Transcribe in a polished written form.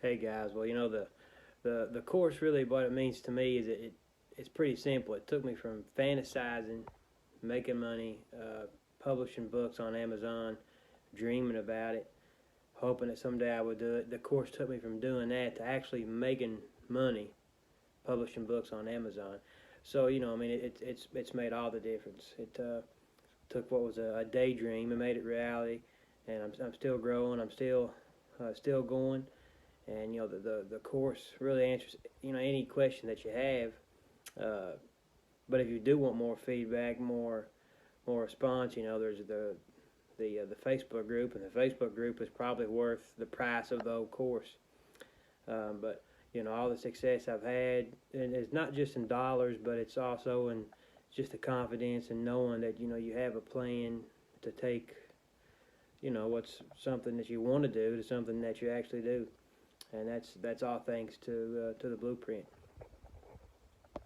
Hey guys, well, the course really what it means to me is it's pretty simple. It took me from fantasizing, making money, publishing books on Amazon, dreaming about it, hoping that someday I would do it. The course took me from doing that to actually making money, publishing books on Amazon. So I mean, it's made all the difference. It took what was a daydream and made it reality, and I'm still growing. I'm still going. And the course really answers any question that you have. But if you do want more feedback, more response, there's the Facebook group, and the Facebook group is probably worth the price of the whole course. But all the success I've had, and it's not just in dollars, but it's also in just the confidence and knowing that you have a plan to take what's something that you want to do to something that you actually do, and that's all thanks to the blueprint.